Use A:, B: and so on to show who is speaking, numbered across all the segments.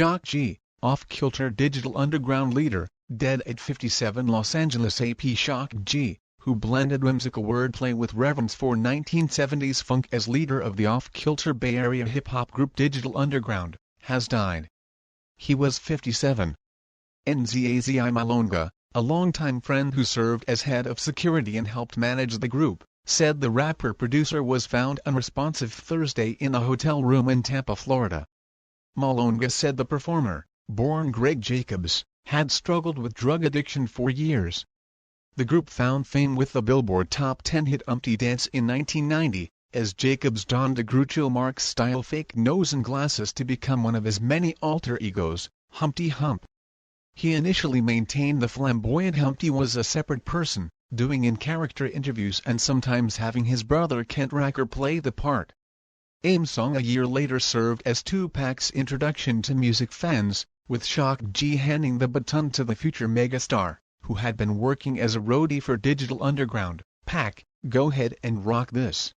A: Shock G, off-kilter digital underground leader, dead at 57. Los Angeles AP Shock G, who blended whimsical wordplay with reverence for 1970s funk as leader of the off-kilter Bay Area hip-hop group Digital Underground, has died. He was 57. Nzazi Malonga, a longtime friend who served as head of security and helped manage the group, said the rapper-producer was found unresponsive Thursday in a hotel room in Tampa, Florida. Malonga said the performer, born Greg Jacobs, had struggled with drug addiction for years. The group found fame with the Billboard Top 10 hit Humpty Dance in 1990, as Jacobs donned a Groucho Marx-style fake nose and glasses to become one of his many alter egos, Humpty Hump. He initially maintained the flamboyant Humpty was a separate person, doing in-character interviews and sometimes having his brother Kent Racker play the part. AIM song a year later served as Tupac's introduction to music fans, with Shock G handing the baton to the future megastar, who had been working as a roadie for Digital Underground. Pac, go ahead and rock this.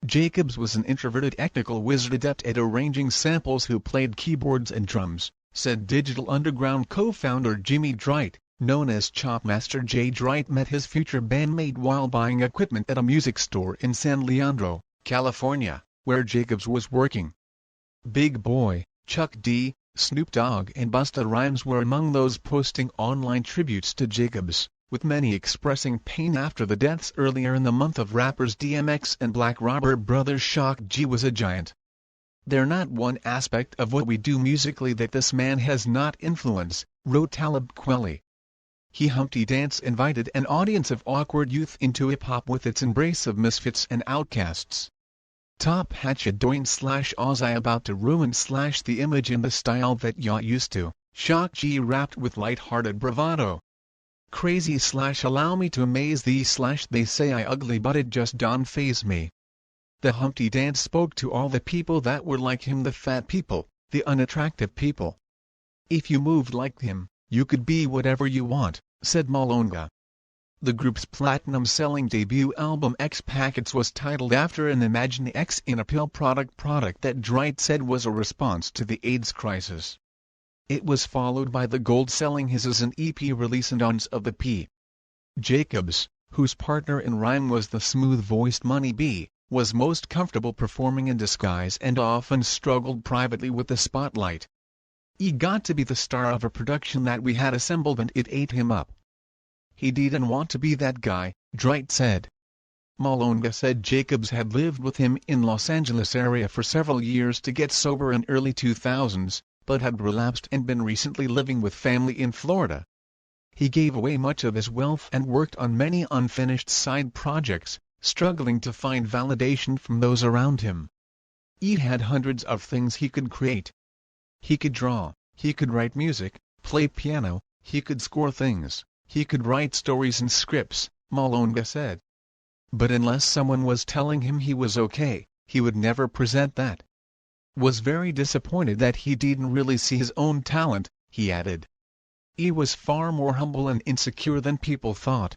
A: Jacobs was an introverted technical wizard adept at arranging samples who played keyboards and drums, said Digital Underground co-founder Jimmy Drite, known as Chopmaster J. Drite met his future bandmate while buying equipment at a music store in San Leandro, California, where Jacobs was working. Big Boy, Chuck D, Snoop Dogg and Busta Rhymes were among those posting online tributes to Jacobs, with many expressing pain after the deaths earlier in the month of rappers DMX and Black Robert Brothers. Shock G was a giant. "There's not one aspect of what we do musically that this man has not influenced," wrote Talib Kweli. He Humpty Dance invited an audience of awkward youth into hip-hop with its embrace of misfits and outcasts. Top hatchet doing / Ozzy about to ruin / the image in the style that you're used to, Shock G rapped with light-hearted bravado. Crazy / allow me to amaze thee / they say I ugly but it just don't faze me. The Humpty Dance spoke to all the people that were like him, the fat people, the unattractive people. If you moved like him, you could be whatever you want, said Malonga. The group's platinum-selling debut album X Packets was titled after an Imagine X in a pill product that Drite said was a response to the AIDS crisis. It was followed by the gold-selling His as an EP release and Ons of the P. Jacobs, whose partner in rhyme was the smooth-voiced Money B, was most comfortable performing in disguise and often struggled privately with the spotlight. He got to be the star of a production that we had assembled and it ate him up. He didn't want to be that guy, Drite said. Malonga said Jacobs had lived with him in Los Angeles area for several years to get sober in early 2000s, but had relapsed and been recently living with family in Florida. He gave away much of his wealth and worked on many unfinished side projects, struggling to find validation from those around him. He had hundreds of things he could create. He could draw, he could write music, play piano, he could score things. He could write stories and scripts, Malonga said. But unless someone was telling him he was okay, he would never present that. Was very disappointed that he didn't really see his own talent, he added. He was far more humble and insecure than people thought.